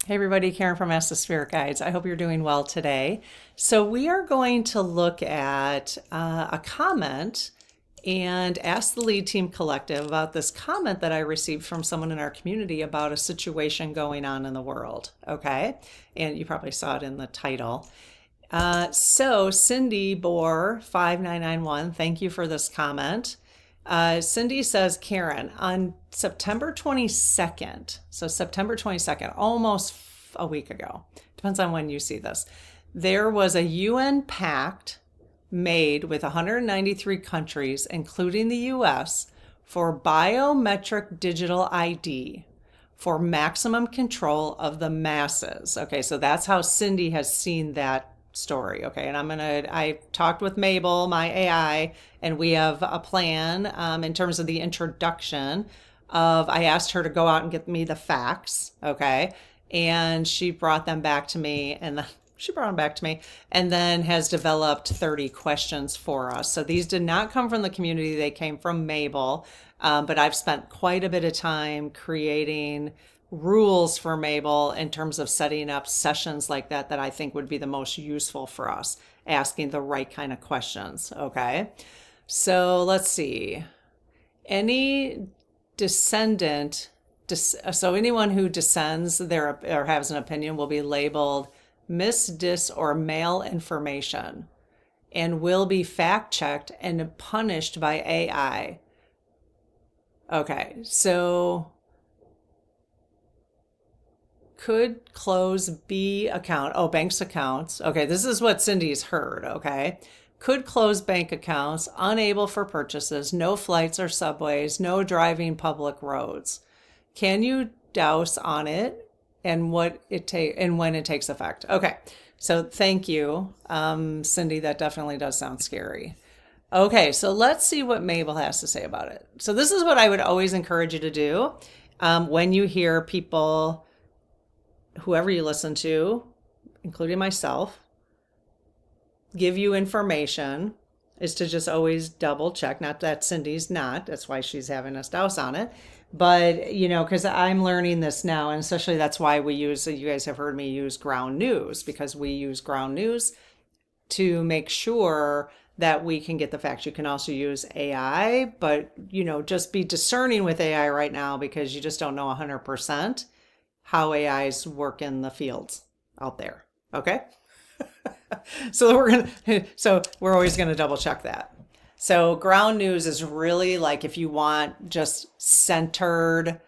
Hey everybody, Karen from Ask the Spirit Guides. I hope you're doing well today. So we are going to look at a comment and ask the Lead Team Collective about this comment that I received from someone in our community about a situation going on in the world, okay? And you probably saw it in the title. So Cindy Bohr 5991, thank you for this comment. Cindy says, Karen, on September 22nd, so September 22nd, almost a week ago, depends on when you see this, there was a UN pact made with 193 countries, including the US, for biometric digital ID for maximum control of the masses. Okay, so that's how Cindy has seen that story. Okay, and I talked with Mabel, my AI, and we have a plan in terms of the introduction of, I asked her to go out and get me the facts. Okay, and she brought them back to me, and she brought them back to me, and then has developed 30 questions for us. So these did not come from the community, they came from Mabel, but I've spent quite a bit of time creating rules for Mabel in terms of setting up sessions like that I think would be the most useful for us, asking the right kind of questions. Okay, so let's see. Any descendant, so anyone who descends there or has an opinion will be labeled mis, dis, or male information and will be fact checked and punished by AI. Okay, so could close B account. Oh, banks accounts. Okay, this is what Cindy's heard. Okay. Could close bank accounts, unable for purchases, no flights or subways, no driving public roads. Can you douse on it and what it and when it takes effect? Okay. So thank you, Cindy. That definitely does sound scary. Okay, so let's see what Mabel has to say about it. So this is what I would always encourage you to do when you hear people, whoever you listen to, including myself, give you information, is to just always double check. Not that Cindy's not, that's why she's having us douse on it. But, you know, because I'm learning this now, and especially that's why we use, you guys have heard me use ground news, because we use ground news to make sure that we can get the facts. You can also use AI, but, you know, just be discerning with AI right now because you just don't know 100% how AIs work in the fields out there. Okay. So we're always going to double check that. So ground news is really like if you want just centered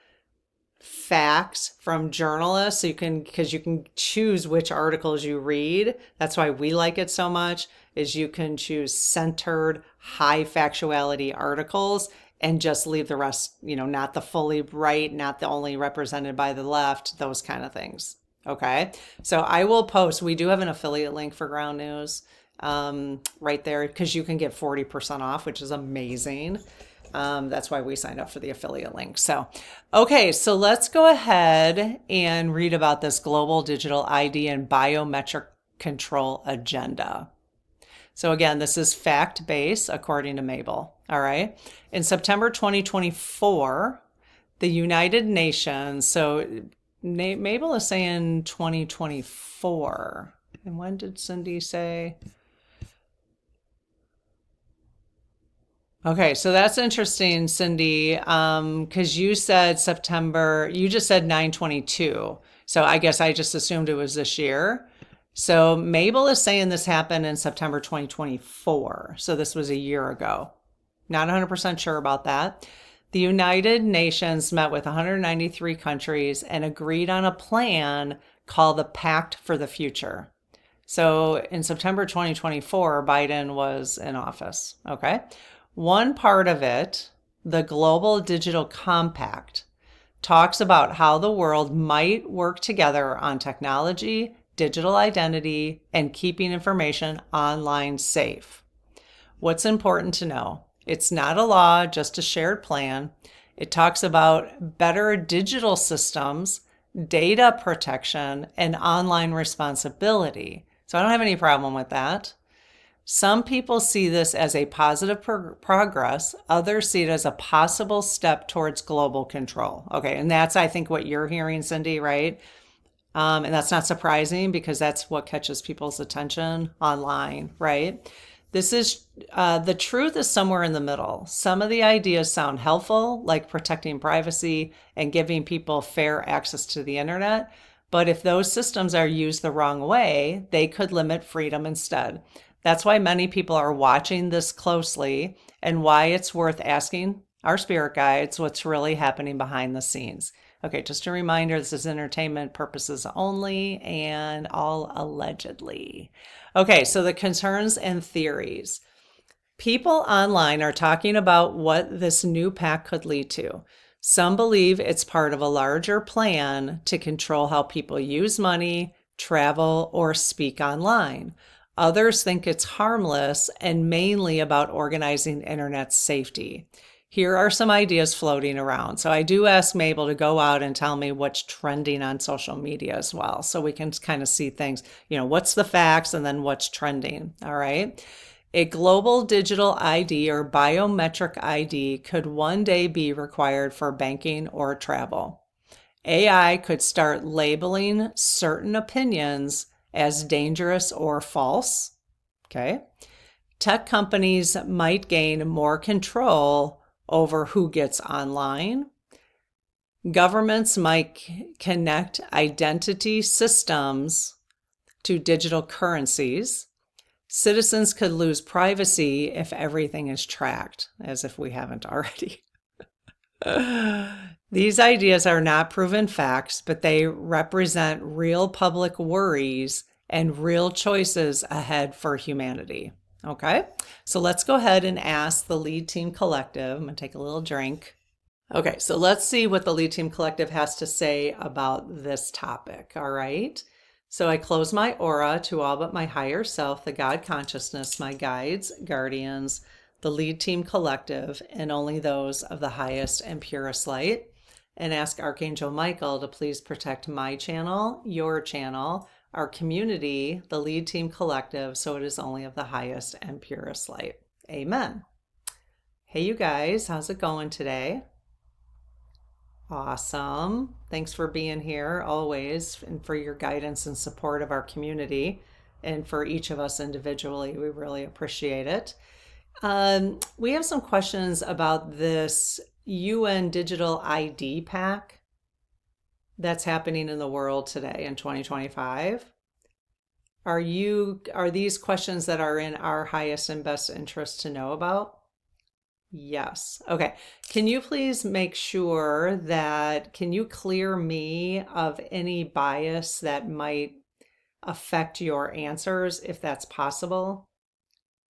facts from journalists, so because you can choose which articles you read. That's why we like it so much, is you can choose centered, high factuality articles and just leave the rest, you know, not the fully right, not the only represented by the left, those kind of things. Okay. So I will post, we do have an affiliate link for ground news right there, because you can get 40% off, which is amazing. That's why we signed up for the affiliate link. So, okay, so let's go ahead and read about this global digital ID and biometric control agenda. So again, this is fact-based according to Mabel. All right. In September 2024, the United Nations, so Mabel is saying 2024. And when did Cindy say? Okay, so that's interesting, Cindy, because you said September, you just said 9/22. So I guess I just assumed it was this year. So Mabel is saying this happened in September 2024. So this was a year ago. Not 100% sure about that. The United Nations met with 193 countries and agreed on a plan called the Pact for the Future. So in September 2024, Biden was in office. Okay. One part of it, the Global Digital Compact, talks about how the world might work together on technology, digital identity, and keeping information online safe. What's important to know? It's not a law, just a shared plan. It talks about better digital systems, data protection, and online responsibility. So I don't have any problem with that. Some people see this as a positive progress. Others see it as a possible step towards global control. Okay, and that's, I think, what you're hearing, Cindy, right? And that's not surprising because that's what catches people's attention online, right? This is the truth is somewhere in the middle. Some of the ideas sound helpful, like protecting privacy and giving people fair access to the internet. But if those systems are used the wrong way, they could limit freedom instead. That's why many people are watching this closely and why it's worth asking our spirit guides what's really happening behind the scenes. Okay, just a reminder, this is entertainment purposes only and all allegedly. Okay, so the concerns and theories. People online are talking about what this new pact could lead to. Some believe it's part of a larger plan to control how people use money, travel, or speak online. Others think it's harmless and mainly about organizing internet safety. Here are some ideas floating around. So I do ask Mabel to go out and tell me what's trending on social media as well. So we can kind of see things, what's the facts and then what's trending. All right. A global digital ID or biometric ID could one day be required for banking or travel. AI could start labeling certain opinions as dangerous or false. Okay. Tech companies might gain more control over who gets online. Governments might connect identity systems to digital currencies. Citizens could lose privacy if everything is tracked, as if we haven't already. These ideas are not proven facts, but they represent real public worries and real choices ahead for humanity. Okay, so let's go ahead and ask the Lead Team Collective. I'm going to take a little drink. Okay, so let's see what the Lead Team Collective has to say about this topic. All right, so I close my aura to all but my higher self, the God consciousness, my guides, guardians, the Lead Team Collective, and only those of the highest and purest light, and ask Archangel Michael to please protect my channel, your channel, our community, the Lead Team Collective, so it is only of the highest and purest light. Amen. Hey, you guys, how's it going today? Awesome. Thanks for being here always and for your guidance and support of our community and for each of us individually. We really appreciate it. We have some questions about this UN Digital ID Pack that's happening in the world today in 2025. Are these questions that are in our highest and best interest to know about? Yes. Okay. Can you please make sure can you clear me of any bias that might affect your answers if that's possible?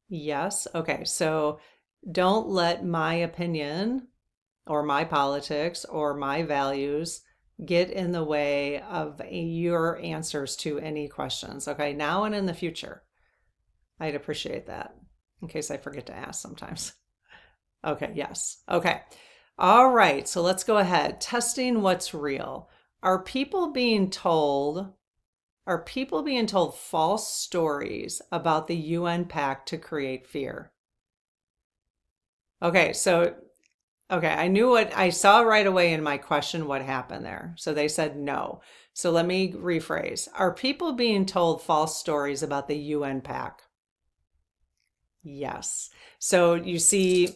Yes. Okay. So don't let my opinion or my politics or my values get in the way of your answers to any questions. Okay. Now and in the future. I'd appreciate that in case I forget to ask sometimes. Okay. Yes. Okay. All right. So let's go ahead. Testing what's real. Are people being told false stories about the UN Pact to create fear? Okay, I knew what I saw right away in my question what happened there. So they said no. So let me rephrase. Are people being told false stories about the UN Pact? Yes. So you see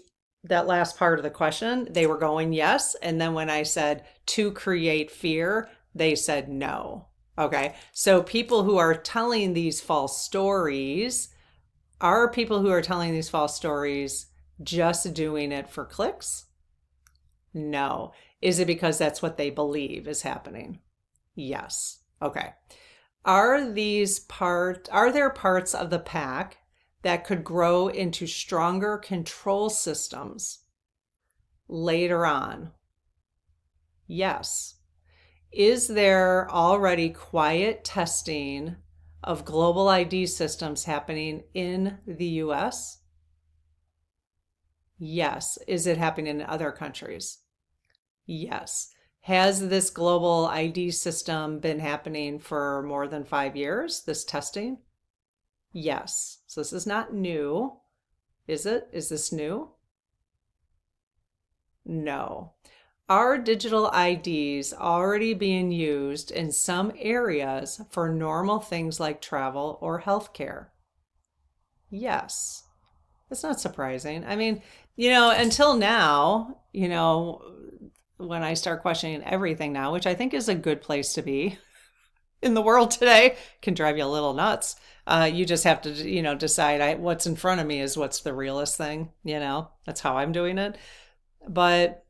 that last part of the question, they were going yes. And then when I said to create fear, they said no. Okay. So people who are telling these false stories, are people who are telling these false stories just doing it for clicks? No. Is it because that's what they believe is happening? Yes. Okay. Are there parts of the pack that could grow into stronger control systems later on? Yes. Is there already quiet testing of global ID systems happening in the US? Yes. Is it happening in other countries? Yes. Has this global ID system been happening for more than 5 years, this testing? Yes. So this is not new. Is it? Is this new? No. Are digital IDs already being used in some areas for normal things like travel or healthcare? Yes. It's not surprising. I mean, until now, when I start questioning everything now, which I think is a good place to be in the world today, can drive you a little nuts. You just have to, decide what's in front of me is what's the realest thing. That's how I'm doing it. But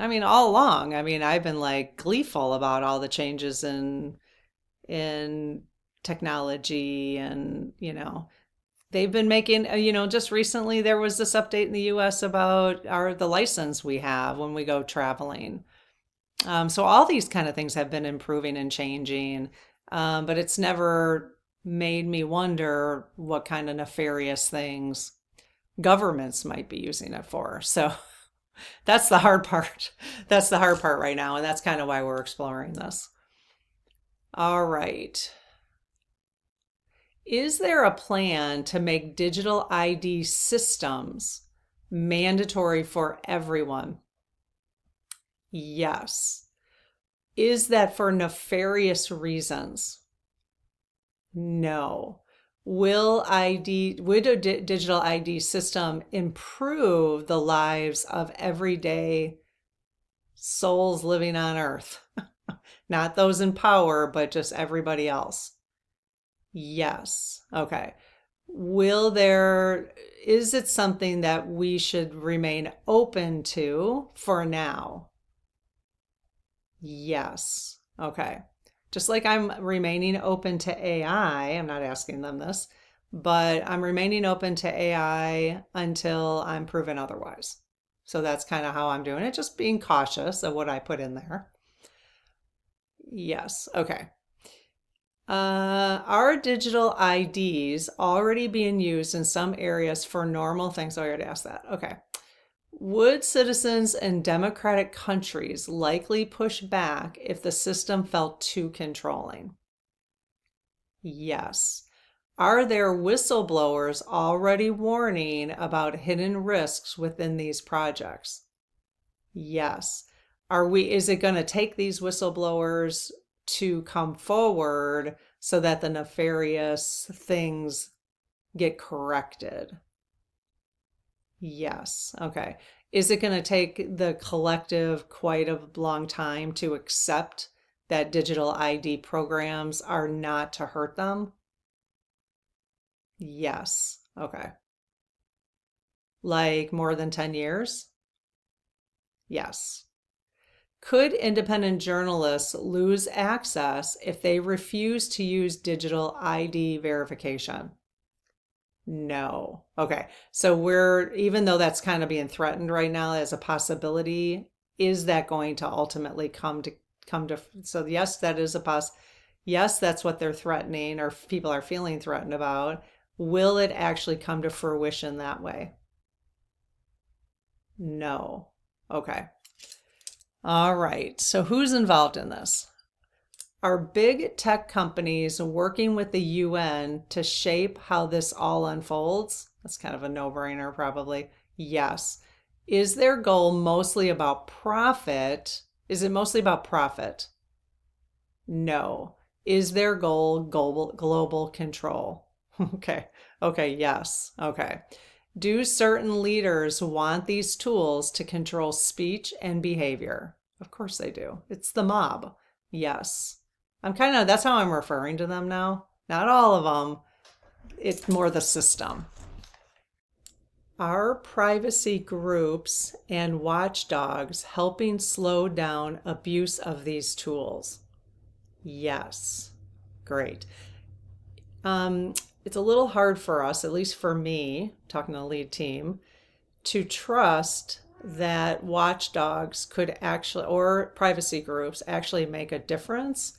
I mean, all along, I've been like gleeful about all the changes in technology and, they've been making, just recently there was this update in the US about the license we have when we go traveling. So all these kind of things have been improving and changing, but it's never made me wonder what kind of nefarious things governments might be using it for. So that's the hard part. That's the hard part right now, and that's kind of why we're exploring this. All right. Is there a plan to make digital ID systems mandatory for everyone? Yes. Is that for nefarious reasons? No. Would a digital ID system improve the lives of everyday souls living on Earth? Not those in power, but just everybody else. Yes. Okay. Is it something that we should remain open to for now? Yes. Okay. Just like I'm remaining open to AI, I'm not asking them this, but I'm remaining open to AI until I'm proven otherwise. So that's kind of how I'm doing it, just being cautious of what I put in there. Yes. Okay. Are digital IDs already being used in some areas for normal things? Oh, I already asked that. Okay. Would citizens in democratic countries likely push back if the system felt too controlling? Yes. Are there whistleblowers already warning about hidden risks within these projects? Yes. Is it going to take these whistleblowers to come forward so that the nefarious things get corrected? Yes. Okay. Is it going to take the collective quite a long time to accept that digital ID programs are not to hurt them? Yes. Okay. Like more than 10 years? Yes. Could independent journalists lose access if they refuse to use digital ID verification? No. Okay. So even though that's kind of being threatened right now as a possibility, is that going to ultimately so yes, that is yes, that's what they're threatening or people are feeling threatened about. Will it actually come to fruition that way? No. Okay. All right. So who's involved in this? Are big tech companies working with the UN to shape how this all unfolds? That's kind of a no-brainer, probably. Yes. Is their goal mostly about profit? Is it mostly about profit? No. Is their goal global control? Okay. Okay. Yes. Okay. Do certain leaders want these tools to control speech and behavior? Of course they do. It's the mob. Yes. That's how I'm referring to them now. Not all of them. It's more the system. Are privacy groups and watchdogs helping slow down abuse of these tools? Yes. Great. It's a little hard for us, at least for me, talking to the lead team, to trust that watchdogs could actually, or privacy groups, actually make a difference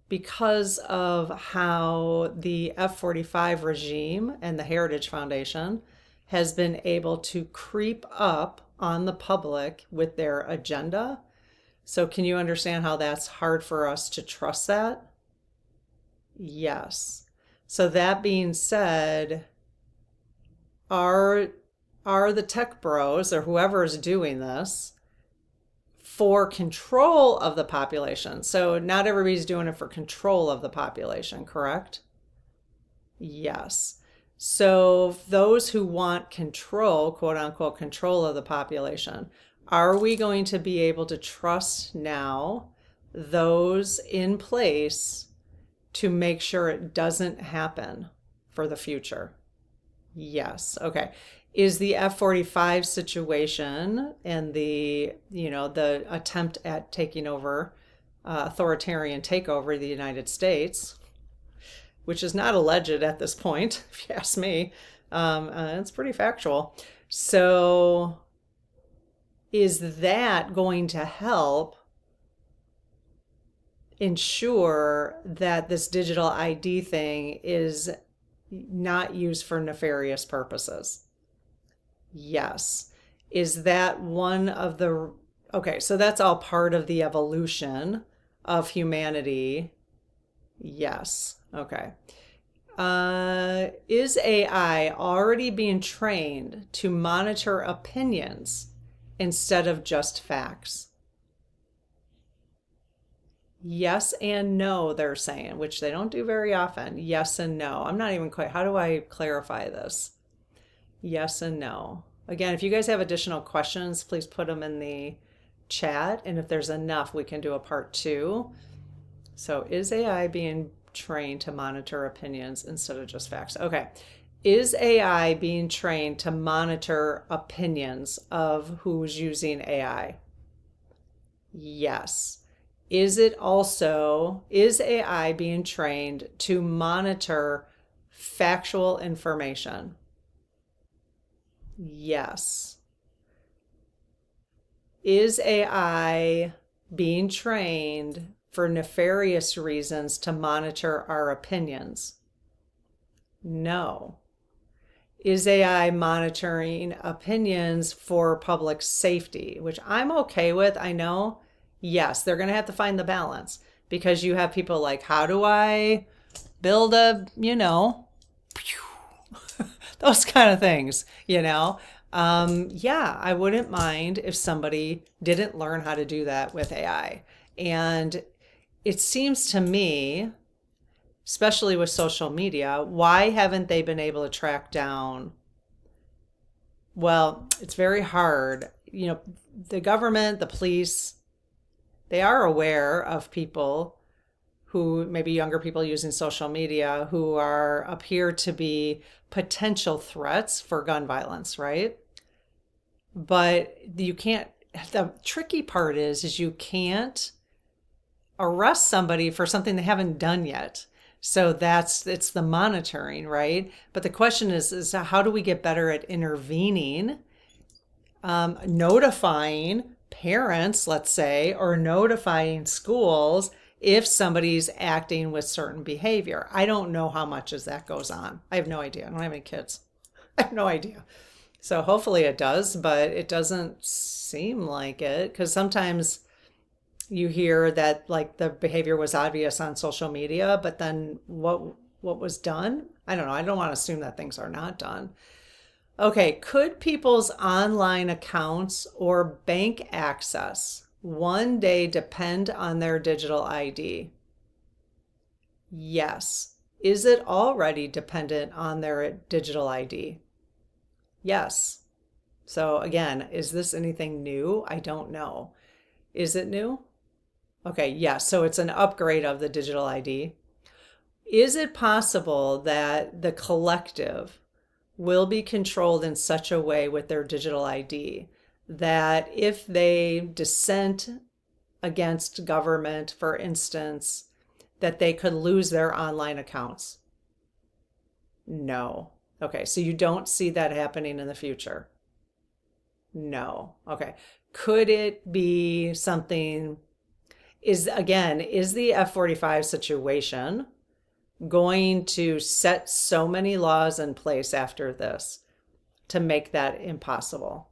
because of how the F-45 regime and the Heritage Foundation has been able to creep up on the public with their agenda. So can you understand how that's hard for us to trust that? Yes. So that being said, are the tech bros or whoever is doing this for control of the population. So not everybody's doing it for control of the population, correct? Yes. So those who want control, quote unquote, control of the population, are we going to be able to trust now those in place to make sure it doesn't happen for the future? Yes. Okay. Is the F-45 situation and the attempt at taking over, authoritarian takeover of the United States, which is not alleged at this point, if you ask me, it's pretty factual. So is that going to help ensure that this digital ID thing is not used for nefarious purposes? Yes. Is that one of the, okay, so that's all part of the evolution of humanity. Yes. Okay. Is AI already being trained to monitor opinions instead of just facts? Yes and no, they're saying, which they don't do very often. Yes and no. I'm not even quite, how do I clarify this? Yes and no. Again, if you guys have additional questions, please put them in the chat. And if there's enough, we can do a part 2. So is AI being trained to monitor opinions instead of just facts? Okay. Is AI being trained to monitor opinions of who's using AI? Yes. Is AI being trained to monitor factual information? Yes. Is AI being trained for nefarious reasons to monitor our opinions? No. Is AI monitoring opinions for public safety, which I'm okay with, I know. Yes, they're going to have to find the balance because you have people like, how do I build a, those kind of things, Yeah, I wouldn't mind if somebody didn't learn how to do that with AI. And it seems to me, especially with social media, why haven't they been able to track down? Well, it's very hard. The government, the police, they are aware of people who, maybe younger people using social media, who appear to be potential threats for gun violence, right? But you can't, the tricky part is you can't arrest somebody for something they haven't done yet. So it's the monitoring, right? But the question is how do we get better at intervening, notifying parents, let's say, or notifying schools if somebody's acting with certain behavior? I don't know how much as that goes on. I have no idea. I don't have any kids. I have no idea. So hopefully it does, but it doesn't seem like it, because sometimes you hear that like the behavior was obvious on social media, but then what was done? I don't know. I don't want to assume that things are not done. Okay, could people's online accounts or bank access one day depend on their digital ID? Yes. Is it already dependent on their digital ID? Yes. So again, is this anything new? I don't know. Is it new? Okay, yes. So it's an upgrade of the digital ID. Is it possible that the collective will be controlled in such a way with their digital ID that if they dissent against government, for instance, that they could lose their online accounts? No. Okay, so you don't see that happening in the future? No. Okay. Could it be something, is the F-45 situation going to set so many laws in place after this to make that impossible?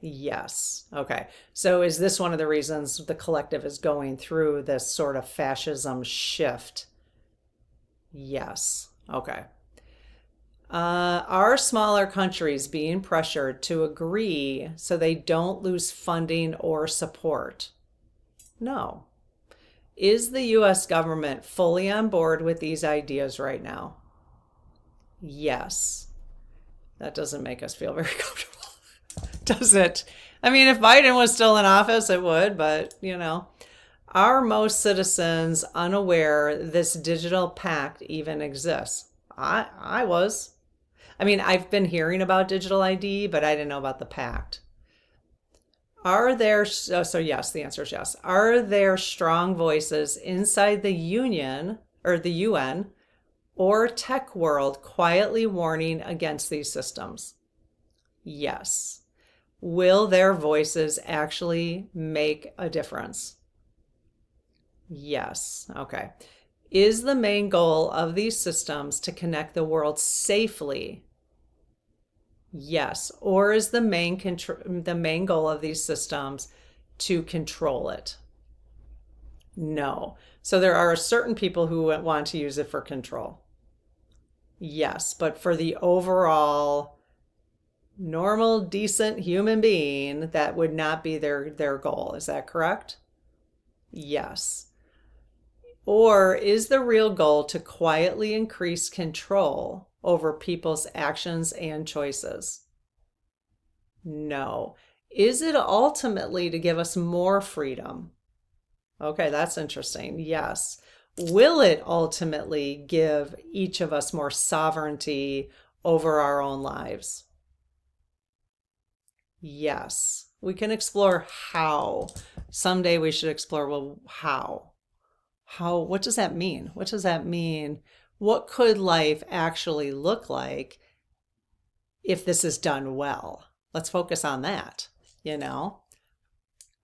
Yes. Okay. So is this one of the reasons the collective is going through this sort of fascism shift? Yes. Okay. Are smaller countries being pressured to agree so they don't lose funding or support? No. Is the US government fully on board with these ideas right now? Yes. That doesn't make us feel very comfortable, does it? I mean, if Biden was still in office, it would, but are most citizens unaware this digital pact even exists? I was. I mean, I've been hearing about digital ID, but I didn't know about the pact. Are there, so yes, the answer is yes. Are there strong voices inside the union or the UN or tech world quietly warning against these systems? Yes. Will their voices actually make a difference? Yes. Okay. Is the main goal of these systems to connect the world safely? Yes. Or is the main goal of these systems to control it? No. So there are certain people who want to use it for control. Yes, but for the overall normal, decent human being, that would not be their goal. Is that correct? Yes. Or is the real goal to quietly increase control over people's actions and choices? No. Is it ultimately to give us more freedom? Okay, that's interesting. Yes. Will it ultimately give each of us more sovereignty over our own lives? Yes. We can explore how. Someday we should explore, well, how? What does that mean? What does that mean? What could life actually look like if this is done well? Let's focus on that,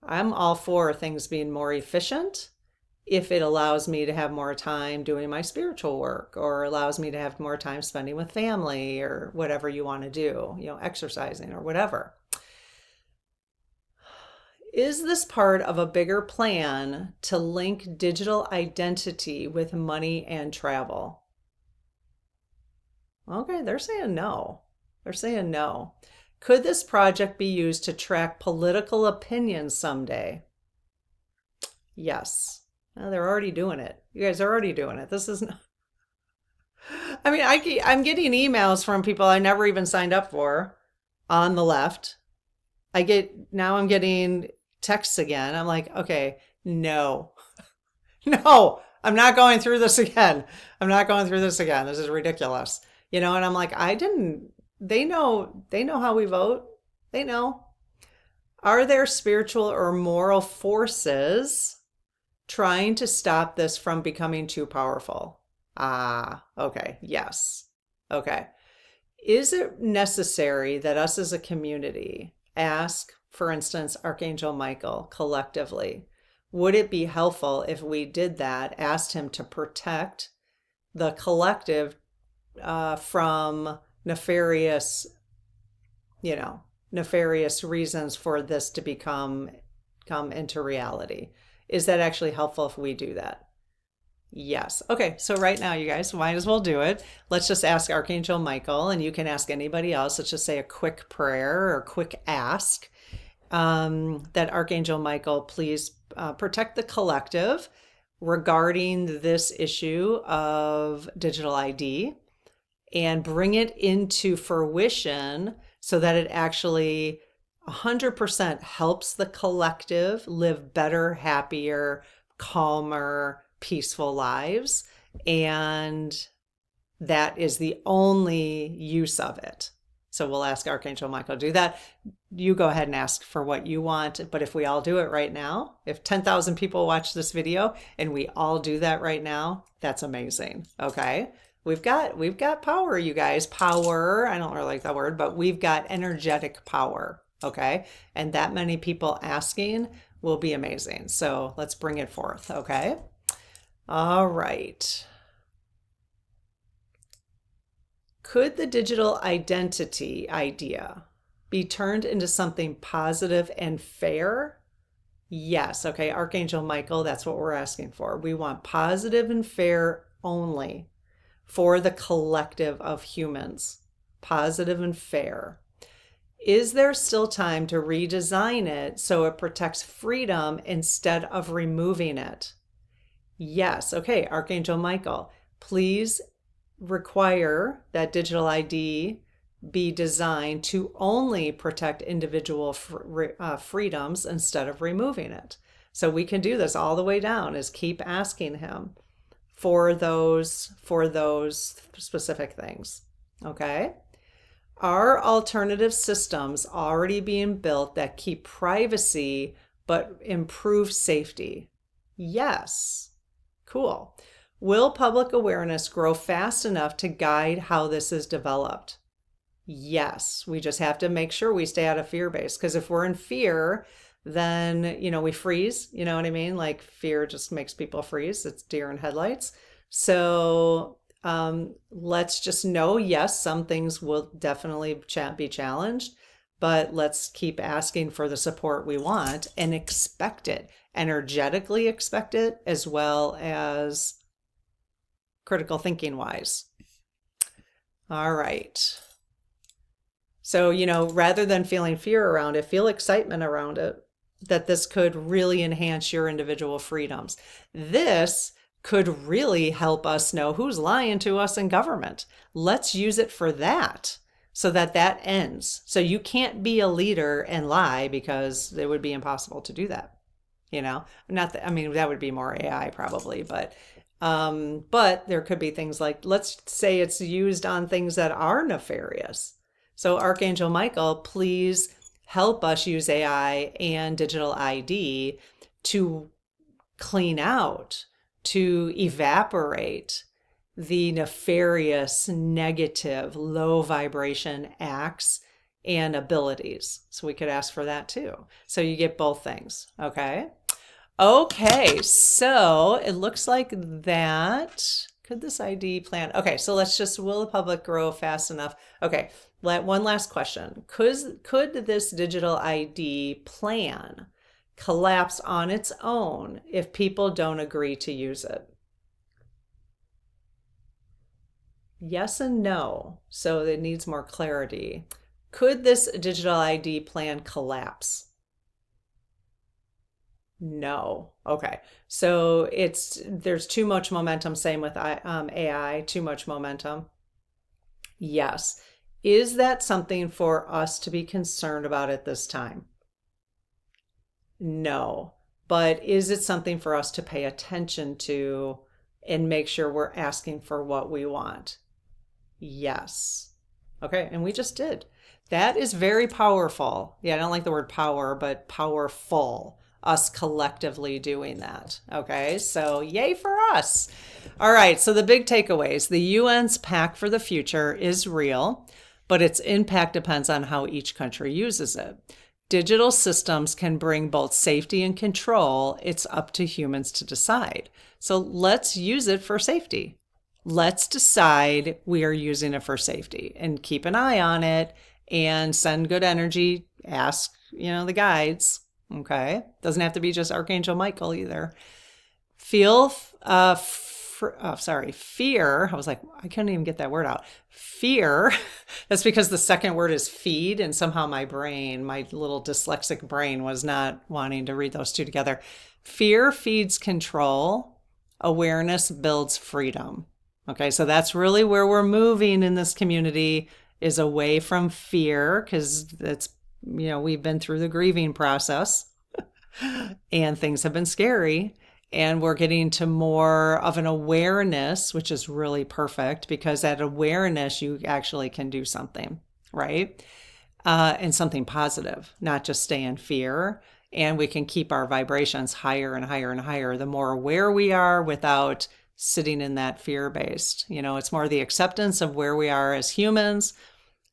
I'm all for things being more efficient if it allows me to have more time doing my spiritual work or allows me to have more time spending with family or whatever you want to do, exercising or whatever. Is this part of a bigger plan to link digital identity with money and travel? Okay, they're saying no. They're saying no. Could this project be used to track political opinions someday? Yes. Well, they're already doing it. You guys are already doing it. This is not... I mean, I'm getting emails from people I never even signed up for on the left. Now I'm getting texts again. I'm like, okay, no, no, I'm not going through this again. I'm not going through this again. This is ridiculous. And I'm like, they know how we vote. They know. Are there spiritual or moral forces trying to stop this from becoming too powerful? Okay. Yes. Okay. Is it necessary that us as a community ask, for instance, Archangel Michael collectively, would it be helpful if we did that, asked him to protect the collective from nefarious reasons for this to come into reality? Is that actually helpful if we do that? Yes. Okay, so right now, you guys might as well do it. Let's just ask Archangel Michael, and you can ask anybody else. Let's just say a quick prayer or quick ask that Archangel Michael please protect the collective regarding this issue of digital ID and bring it into fruition so that it actually 100% helps the collective live better, happier, calmer, peaceful lives. And that is the only use of it. So we'll ask Archangel Michael to do that. You go ahead and ask for what you want. But if we all do it right now, if 10,000 people watch this video and we all do that right now, that's amazing. Okay. We've got power, you guys. Power. I don't really like that word, but we've got energetic power. Okay. And that many people asking will be amazing. So let's bring it forth. Okay. All right. Could the digital identity idea be turned into something positive and fair? Yes. Okay. Archangel Michael, that's what we're asking for. We want positive and fair only for the collective of humans, positive and fair. Is there still time to redesign it so it protects freedom instead of removing it? Yes. Okay, Archangel Michael, please require that digital ID be designed to only protect individual freedoms instead of removing it. So we can do this all the way down, is keep asking him for those specific things. Okay? Are alternative systems already being built that keep privacy but improve safety? Yes. Cool. Will public awareness grow fast enough to guide how this is developed? Yes. We just have to make sure we stay out of fear base, because if we're in fear, then, we freeze. You know what I mean? Like, fear just makes people freeze. It's deer in headlights. So let's just know, yes, some things will definitely be challenged, but let's keep asking for the support we want and expect it, energetically expect it, as well as critical thinking wise. All right. So, rather than feeling fear around it, feel excitement around it, that this could really enhance your individual freedoms. This could really help us know who's lying to us in government. Let's use it for that, so that ends. So you can't be a leader and lie, because it would be impossible to do that. Not that, that would be more AI probably, but there could be things like, let's say it's used on things that are nefarious. So Archangel Michael, please help us use AI and digital ID to clean out, to evaporate the nefarious, negative, low vibration acts and abilities. So we could ask for that too. So you get both things. Okay. Okay. So it looks like that. Could this ID plan? Okay. So will the public grow fast enough? Okay. One last question. Could this digital ID plan collapse on its own if people don't agree to use it? Yes and no. So it needs more clarity. Could this digital ID plan collapse? No. Okay. So there's too much momentum. Same with AI, too much momentum. Yes. Is that something for us to be concerned about at this time? No. But is it something for us to pay attention to and make sure we're asking for what we want? Yes. Okay. And we just did. That is very powerful. Yeah, I don't like the word power, but powerful. Us collectively doing that. Okay. So yay for us. All right. So the big takeaways: the UN's Pact for the Future is real, but its impact depends on how each country uses it. Digital systems can bring both safety and control. It's up to humans to decide. So let's use it for safety. Let's decide we are using it for safety, and keep an eye on it and send good energy. Ask, the guides. Okay. Doesn't have to be just Archangel Michael either. Fear. I was like, I couldn't even get that word out. Fear. That's because the second word is feed. And somehow my little dyslexic brain was not wanting to read those two together. Fear feeds control. Awareness builds freedom. Okay. So that's really where we're moving in this community, is away from fear, because we've been through the grieving process and things have been scary. And we're getting to more of an awareness, which is really perfect, because at awareness, you actually can do something, right? And something positive, not just stay in fear. And we can keep our vibrations higher and higher and higher the more aware we are, without sitting in that fear-based. It's more the acceptance of where we are as humans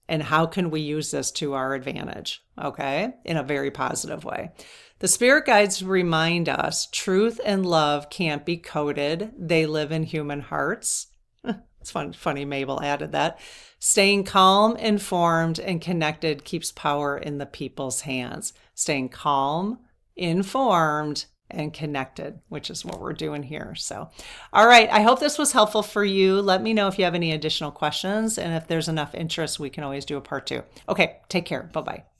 and how can we use this to our advantage, okay, in a very positive way. The spirit guides remind us truth and love can't be coded. They live in human hearts. It's funny Mabel added that. Staying calm, informed, and connected keeps power in the people's hands. Staying calm, informed, and connected, which is what we're doing here. So, all right. I hope this was helpful for you. Let me know if you have any additional questions. And if there's enough interest, we can always do a part 2. Okay. Take care. Bye-bye.